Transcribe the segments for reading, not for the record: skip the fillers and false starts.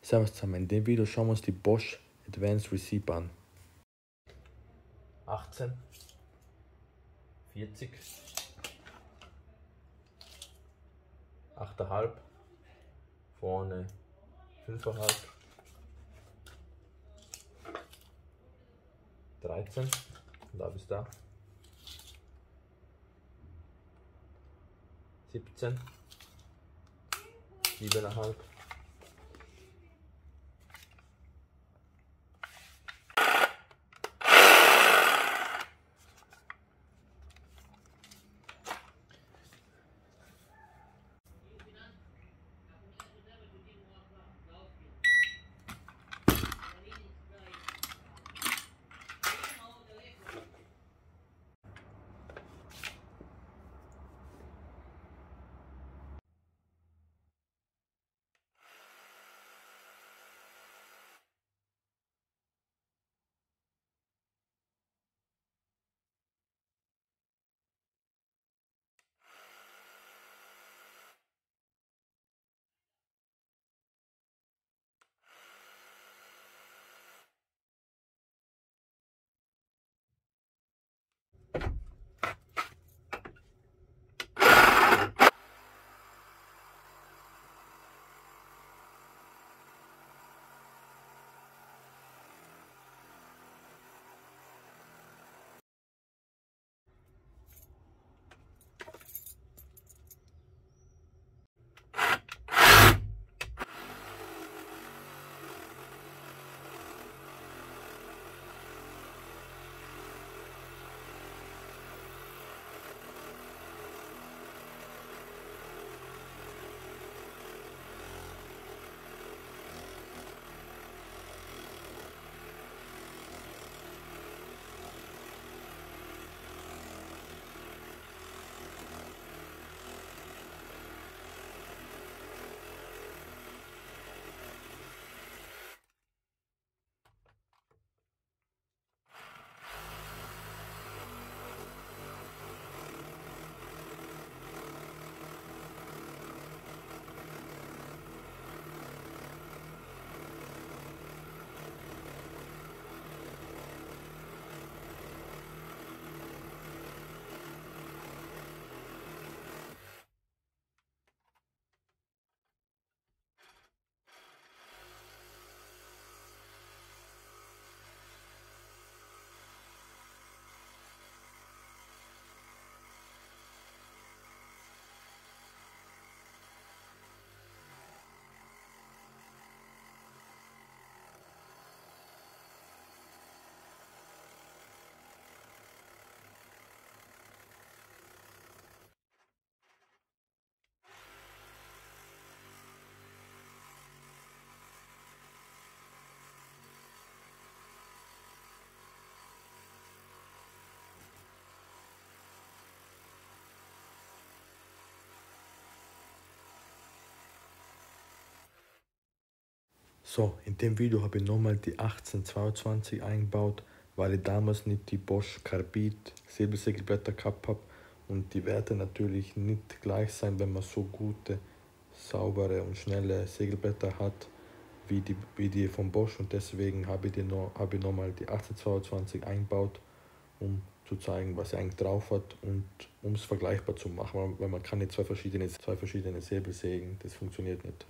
Servus zusammen, in dem Video schauen wir uns die Bosch Advanced Receiver an. 18, 40, 8,5, vorne 5,5, 13, von da bis da, 17, 7,5, So, in dem Video habe ich nochmal die 1822 eingebaut, weil ich damals nicht die Bosch Carbid Säbelsegelblätter gehabt habe und die Werte natürlich nicht gleich sein, wenn man so gute, saubere und schnelle Segelblätter hat wie die von Bosch, und deswegen habe ich nochmal die 1822 eingebaut, um zu zeigen, was er eigentlich drauf hat und um es vergleichbar zu machen, weil man kann nicht zwei verschiedene Säbel sägen, das funktioniert nicht.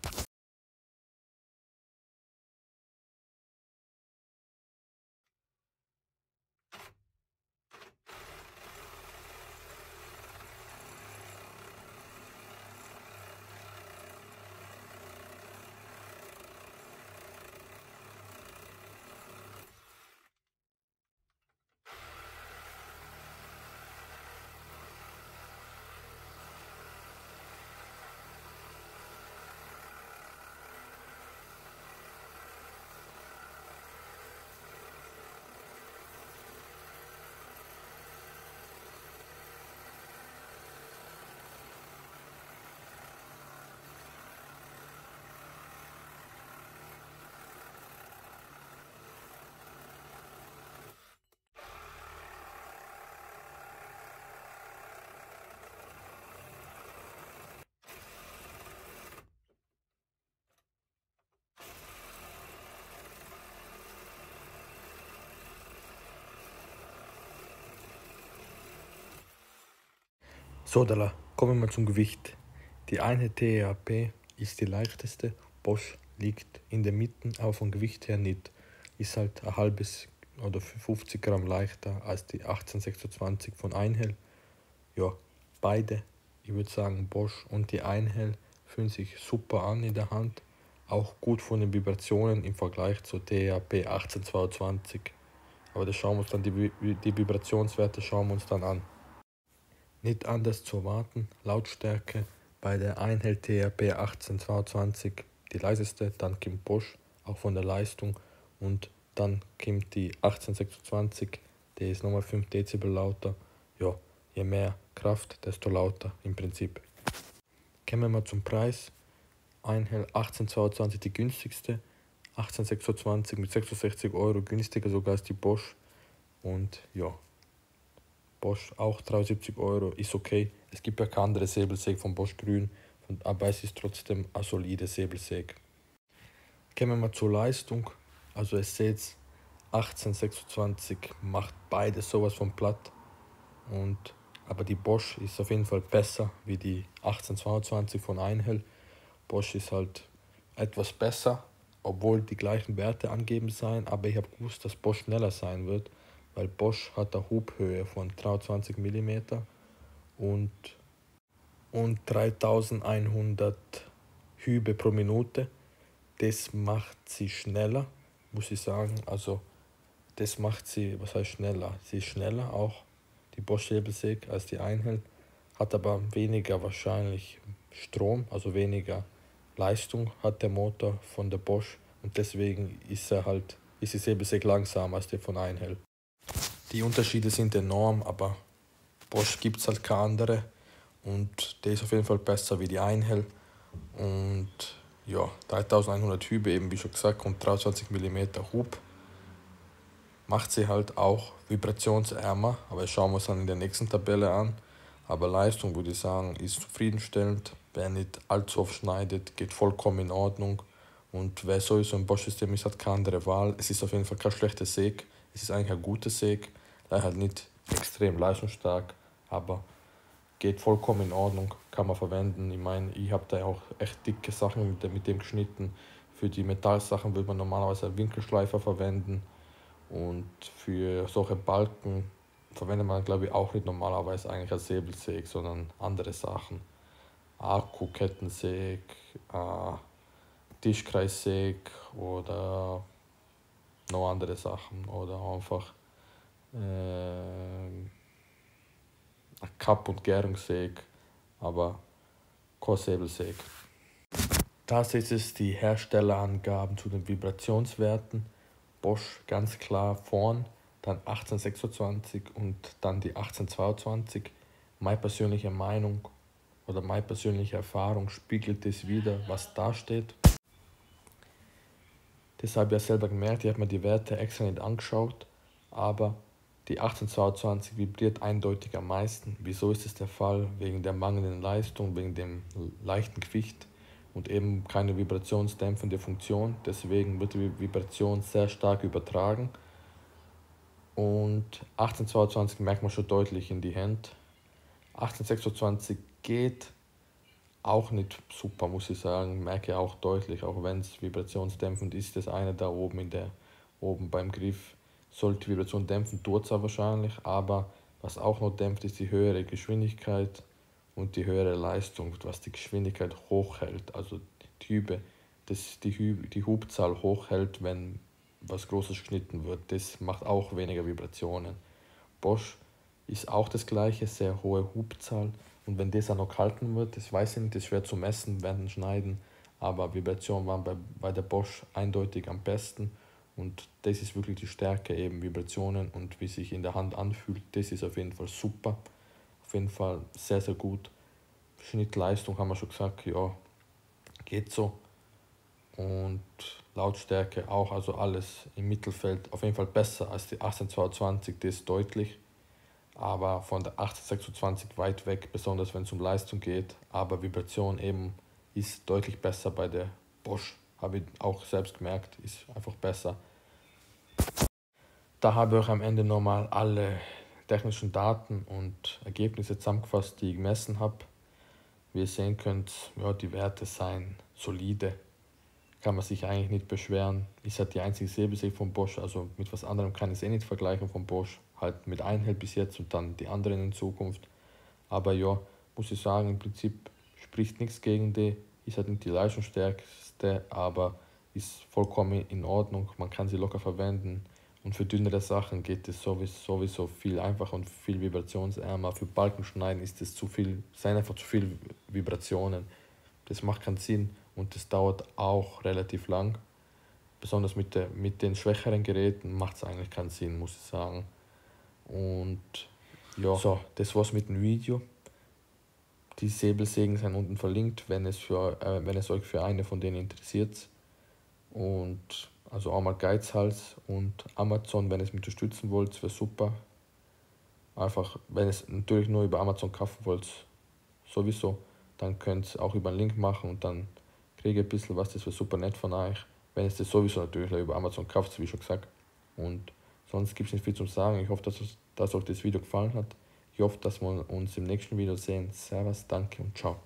So, Dalla, kommen wir mal zum Gewicht. Die Einheit TEAP ist die leichteste. Bosch liegt in der Mitte, aber vom Gewicht her nicht. Ist halt ein halbes oder 50 Gramm leichter als die 18620 von Einhell. Ja, beide, ich würde sagen Bosch und die Einhell, fühlen sich super an in der Hand. Auch gut von den Vibrationen im Vergleich zur TEAP 1822. Aber das schauen wir uns dann, die Vibrationswerte schauen wir uns dann an. Nicht anders zu erwarten, Lautstärke bei der Einhell TRP 1822 die leiseste, dann kommt Bosch, auch von der Leistung, und dann kommt die 1826, die ist nochmal 5 Dezibel lauter. Ja, je mehr Kraft, desto lauter im Prinzip. Kommen wir mal zum Preis. Einhell 1822 die günstigste, 1826 mit 66 Euro günstiger sogar als die Bosch, und ja, Bosch auch 73 Euro, ist okay. Es gibt ja keine andere Säbelsäge von Bosch Grün, aber es ist trotzdem eine solide Säbelsäge. Kommen wir mal zur Leistung. Also es seht, 1826 macht beides sowas von platt. Aber die Bosch ist auf jeden Fall besser wie die 1822 von Einhell. Bosch ist halt etwas besser, obwohl die gleichen Werte angeben seien, aber ich habe gewusst, dass Bosch schneller sein wird, weil Bosch hat eine Hubhöhe von 23 mm und 3100 Hübe pro Minute. Das macht sie schneller, muss ich sagen. Also das macht sie, was heißt schneller? Sie ist schneller auch, die Bosch Säbelsäge, als die Einhell, hat aber weniger wahrscheinlich Strom, also weniger Leistung hat der Motor von der Bosch, und deswegen ist die Säbelsäge langsamer als die von Einhell. Die Unterschiede sind enorm, aber Bosch gibt es halt keine andere, und der ist auf jeden Fall besser wie die Einhell. Und ja, 3100 Hübe, eben wie schon gesagt, und 23 mm Hub. Macht sie halt auch vibrationsärmer, aber das schauen wir uns dann in der nächsten Tabelle an. Aber Leistung, würde ich sagen, ist zufriedenstellend. Wer nicht allzu oft schneidet, geht vollkommen in Ordnung. Und wer sowieso im Bosch-System ist, hat keine andere Wahl. Es ist auf jeden Fall keine schlechte Säge. Es ist eigentlich eine gute Säge. Leider halt nicht extrem leistungsstark, aber geht vollkommen in Ordnung, kann man verwenden. Ich meine, ich habe da auch echt dicke Sachen mit dem geschnitten. Für die Metallsachen würde man normalerweise einen Winkelschleifer verwenden. Und für solche Balken verwendet man, glaube ich, auch nicht normalerweise eigentlich eine Säbelsäge, sondern andere Sachen. Akku-Kettensäge, Tischkreissäge oder noch andere Sachen. Oder einfach eine Kapp- und Gärungssäge, aber keine Säbelsäge. Das ist es, die Herstellerangaben zu den Vibrationswerten. Bosch ganz klar vorn, dann 1826 und dann die 1822. Meine persönliche Meinung oder meine persönliche Erfahrung spiegelt es wider, was da steht. Das habe ich ja selber gemerkt, ich habe mir die Werte extra nicht angeschaut, aber die 1822 vibriert eindeutig am meisten. Wieso ist es der Fall? Wegen der mangelnden Leistung, wegen dem leichten Gewicht und eben keine vibrationsdämpfende Funktion. Deswegen wird die Vibration sehr stark übertragen. Und 1822 merkt man schon deutlich in die Hand. 1826 geht auch nicht super, muss ich sagen. Merke auch deutlich, auch wenn es vibrationsdämpfend ist, das eine da oben beim Griff sollte Vibration dämpfen, tut es wahrscheinlich, aber was auch noch dämpft, ist die höhere Geschwindigkeit und die höhere Leistung, was die Geschwindigkeit hochhält, also die Hubzahl hochhält, wenn was Großes geschnitten wird. Das macht auch weniger Vibrationen. Bosch ist auch das gleiche, sehr hohe Hubzahl, und wenn das auch noch gehalten wird, das weiß ich nicht, das ist schwer zu messen während dem Schneiden, aber Vibrationen waren bei der Bosch eindeutig am besten. Und das ist wirklich die Stärke, eben Vibrationen und wie sich in der Hand anfühlt. Das ist auf jeden Fall super. Auf jeden Fall sehr, sehr gut. Schnittleistung haben wir schon gesagt, ja, geht so. Und Lautstärke auch, also alles im Mittelfeld. Auf jeden Fall besser als die 1822, das ist deutlich. Aber von der 1826 weit weg, besonders wenn es um Leistung geht. Aber Vibration eben ist deutlich besser bei der Bosch. Habe ich auch selbst gemerkt, ist einfach besser. Da habe ich euch am Ende nochmal alle technischen Daten und Ergebnisse zusammengefasst, die ich gemessen habe. Wie ihr sehen könnt, ja, die Werte seien solide. Kann man sich eigentlich nicht beschweren. Ist halt die einzige Säbelsäge von Bosch, also mit was anderem kann ich es eh nicht vergleichen von Bosch. Halt mit Einhell bis jetzt und dann die anderen in Zukunft. Aber ja, muss ich sagen, im Prinzip spricht nichts gegen die. Ist halt nicht die leistungsstärkste, aber ist vollkommen in Ordnung. Man kann sie locker verwenden. Und für dünnere Sachen geht es sowieso viel einfacher und viel vibrationsärmer. Für Balkenschneiden ist es zu viel, sind einfach zu viele Vibrationen. Das macht keinen Sinn und das dauert auch relativ lang. Besonders mit den schwächeren Geräten macht es eigentlich keinen Sinn, muss ich sagen. Und ja, so, das war's mit dem Video. Die Säbelsägen sind unten verlinkt, wenn es euch für eine von denen interessiert. Und also einmal Geizhals und Amazon, wenn ihr es mich unterstützen wollt, wäre super. Einfach, wenn ihr es natürlich nur über Amazon kaufen wollt, sowieso, dann könnt ihr auch über einen Link machen und dann kriege ich ein bisschen was, das wäre super nett von euch. Wenn ihr es sowieso natürlich über Amazon kauft, wie schon gesagt. Und sonst gibt es nicht viel zu sagen. Ich hoffe, dass euch das Video gefallen hat. Ich hoffe, dass wir uns im nächsten Video sehen. Servus, danke und ciao.